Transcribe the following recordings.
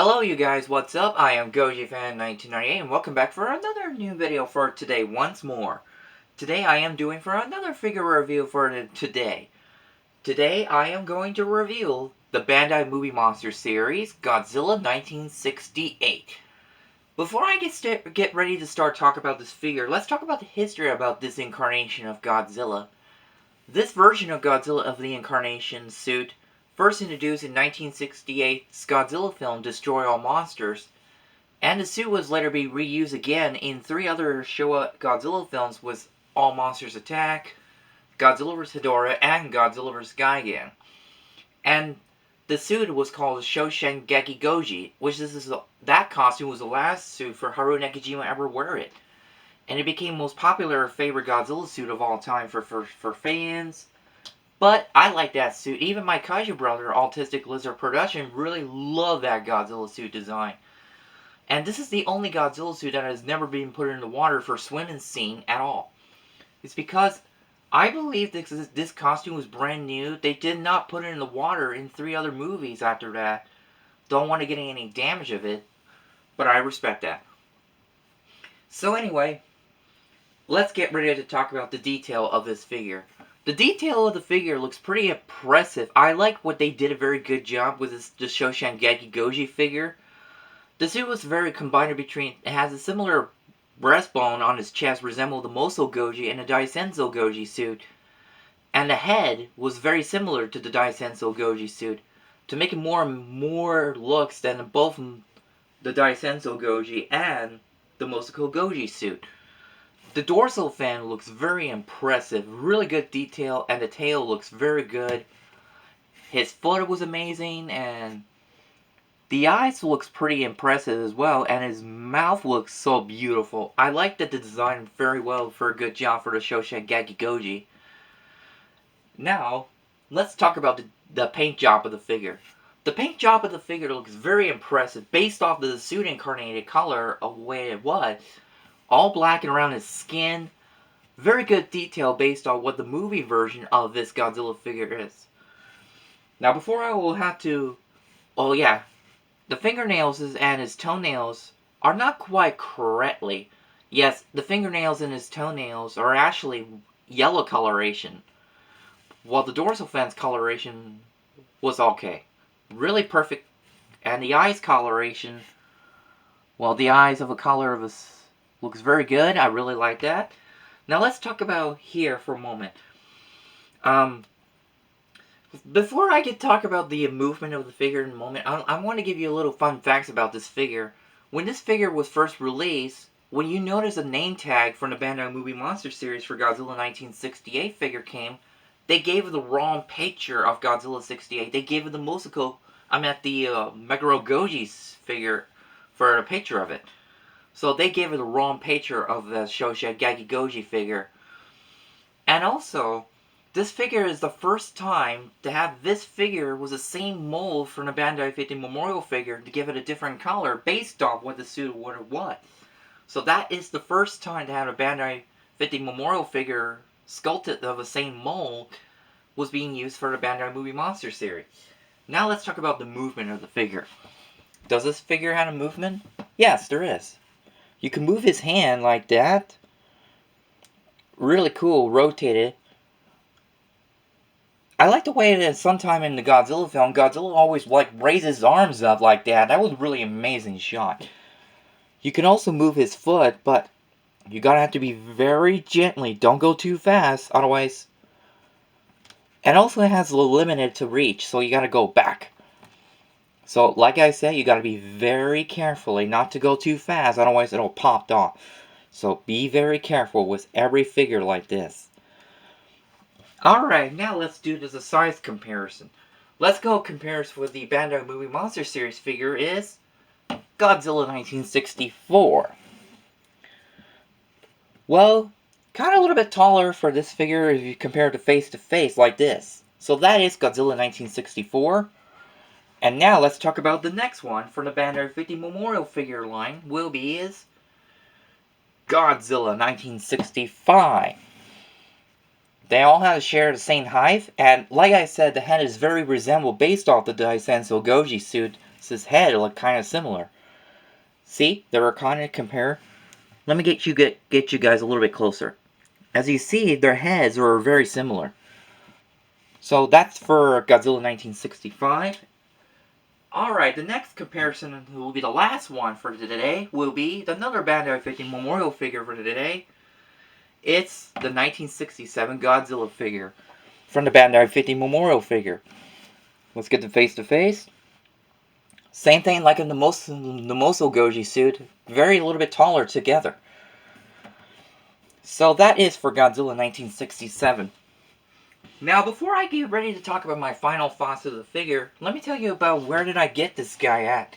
Hello you guys, what's up? I am GojiFan1998 and welcome back for another new video for today once more. Today I am doing for another figure review for today. Today I am going to review the Bandai Movie Monster series, Godzilla 1968. Before I get ready to start talking about this figure, let's talk about the history about this incarnation of Godzilla. This version of Godzilla of the Incarnation suit first introduced in 1968's Godzilla film Destroy All Monsters, and the suit was later be reused again in 3 other Showa Godzilla films with All Monsters Attack, Godzilla vs. Hedorah, and Godzilla vs. Gigan. And the suit was called Shoshengeki Goji, which that costume was the last suit for Haruo Nakajima ever wear it. And it became most popular favorite Godzilla suit of all time for fans. But I like that suit. Even my Kaiju brother, Autistic Lizard Production, really loved that Godzilla suit design. And this is the only Godzilla suit that has never been put in the water for a swimming scene at all. It's because I believe this costume was brand new. They did not put it in the water in 3 other movies after that. Don't want to get any damage of it, but I respect that. So anyway, let's get ready to talk about the detail of this figure. The detail of the figure looks pretty impressive. I like what they did a very good job with the Shoshengeki Goji figure. The suit was very combined between, it has a similar breastbone on his chest resembled the Moso Goji and the Daisenso Goji suit. And the head was very similar to the Daisenso Goji suit, to make it more looks than both the Daisenso Goji and the Moso Goji suit. The dorsal fin looks very impressive, really good detail, and the tail looks very good. His foot was amazing, and the eyes looks pretty impressive as well, and his mouth looks so beautiful. I like the design very well for a good job for the Shoshengeki Goji. Now, let's talk about the paint job of the figure. The paint job of the figure looks very impressive based off the suit incarnated color of the way it was. All black and around his skin. Very good detail based on what the movie version of this Godzilla figure is. Now before I will have to... Oh yeah. The fingernails and his toenails are not quite correctly. Yes, the fingernails and his toenails are actually yellow coloration, while the dorsal fin's coloration was okay. Really perfect. And the eyes coloration, well, the eyes of a color of a... looks very good. I really like that. Now let's talk about here for a moment. Before I can talk about the movement of the figure in a moment, I want to give you a little fun facts about this figure. When this figure was first released, when you notice a name tag from the Bandai Movie Monster series for Godzilla 1968 figure came, they gave it the wrong picture of Godzilla 68. They gave it the Meguro Goji's figure for a picture of it. So they gave it the wrong picture of the Shoshengeki Goji figure. And also, this figure is the first time to have this figure was the same mold from the Bandai 50 Memorial figure to give it a different color based off what the suit was. So that is the first time to have a Bandai 50 Memorial figure sculpted of the same mold was being used for the Bandai Movie Monster series. Now let's talk about the movement of the figure. Does this figure have a movement? Yes, there is. You can move his hand like that. Really cool, rotated. I like the way that sometime in the Godzilla film, Godzilla always raises his arms up like that. That was a really amazing shot. You can also move his foot, but you gotta have to be very gently. Don't go too fast, otherwise. And also it has a limited to reach, so you gotta go back. So, like I said, you gotta be very carefully not to go too fast, otherwise it'll pop off. So, be very careful with every figure like this. Alright, now let's do a size comparison. Let's go comparison with the Bandai Movie Monster Series figure is Godzilla 1964. Well, kind of a little bit taller for this figure if you compare it to face like this. So that is Godzilla 1964. And now let's talk about the next one from the Bandai 50 Memorial figure line is Godzilla 1965. They all have to share the same height, and like I said, the head is very resembled based off the Daisenso Goji suit his head look kind of similar. See, they were kind of compare. Let me get you guys a little bit closer. As you see, their heads are very similar. So that's for Godzilla 1965. Alright, the next comparison will be the last one for today, will be another Bandai 50 memorial figure for today. It's the 1967 Godzilla figure from the Bandai 50 memorial figure. Let's get the face-to-face. Same thing like in the Moso Goji suit, very a little bit taller together. So that is for Godzilla 1967. Now, before I get ready to talk about my final thoughts of the figure, let me tell you about where did I get this guy at.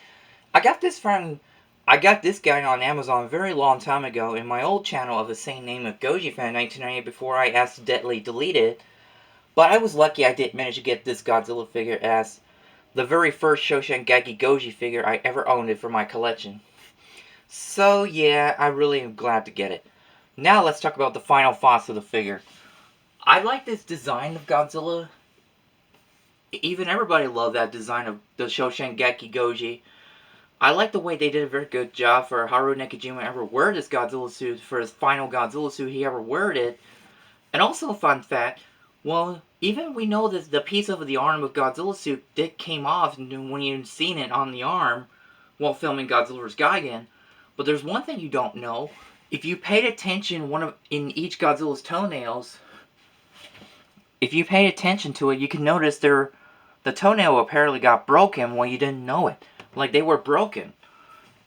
I got this guy on Amazon a very long time ago in my old channel of the same name of Goji Fan 1998 before I accidentally deleted it. But I was lucky I did manage to get this Godzilla figure as the very first Shoshengeki Goji figure I ever owned for my collection. So yeah, I really am glad to get it. Now let's talk about the final thoughts of the figure. I like this design of Godzilla. Even everybody loved that design of the Shoshengeki Goji. I like the way they did a very good job for Haruo Nakajima ever wear this Godzilla suit, for his final Godzilla suit he ever wore it. And also a fun fact, well, even we know that the piece of the arm of Godzilla suit came off when you'd seen it on the arm while filming Godzilla vs. Gigan. But there's one thing you don't know. If you paid attention in each Godzilla's toenails, if you paid attention to it, you can notice the toenail apparently got broken while you didn't know it. Like they were broken.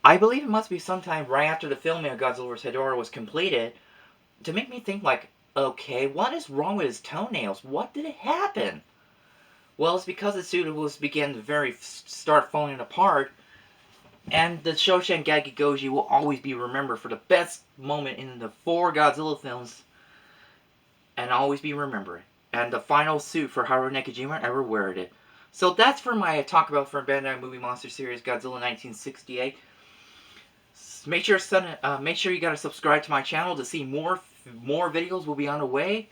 I believe it must be sometime right after the filming of Godzilla vs. Hedorah was completed to make me think like, okay, what is wrong with his toenails? What did happen? Well, it's because the suit began to start falling apart, and the Shoshengeki Goji will always be remembered for the best moment in the 4 Godzilla films, and always be remembered. And the final suit for Haruo Nakajima ever wore it. So that's for my talk about for Bandai Movie Monster Series Godzilla 1968. Make sure you gotta subscribe to my channel to see more videos will be on the way.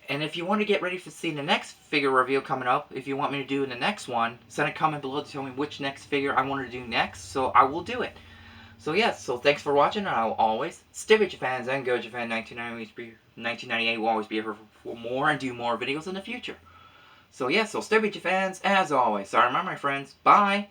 And if you want to get ready to see the next figure review coming up, if you want me to do in the next one, send a comment below to tell me which next figure I want to do next, so I will do it. So yes, so thanks for watching, and I will always stay with your fans, and Goji Fan 1998 will always be here for more and do more videos in the future. So yes, so stay with your fans, as always. So remember, my friends, bye!